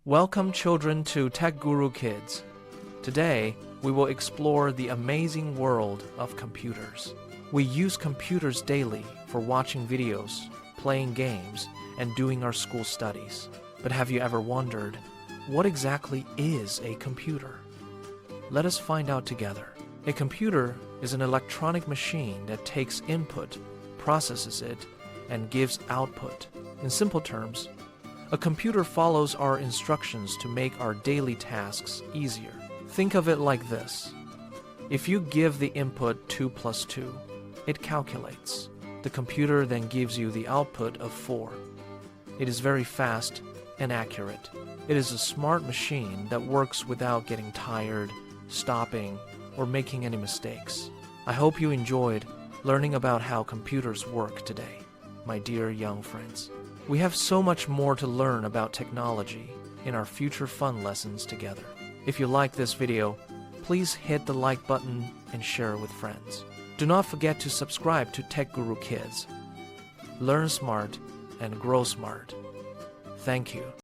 Welcome children to Tech Guru Kids. Today, we will explore the amazing world of computers. We use computers daily for watching videos, playing games, and doing our school studies. But have you ever wondered, what exactly is a computer? Let us find out together. A computer is an electronic machine that takes input, processes it, and gives output. In simple terms, a computer follows our instructions to make our daily tasks easier. Think of it like this. If you give the input 2 plus 2, it calculates. The computer then gives you the output of 4. It is very fast and accurate. It is a smart machine that works without getting tired, stopping, or making any mistakes. I hope you enjoyed learning about how computers work today, my dear young friends. We have so much more to learn about technology in our future fun lessons together. If you like this video, please hit the like button and share it with friends. Do not forget to subscribe to Tech Guru Kids. Learn smart and grow smart. Thank you.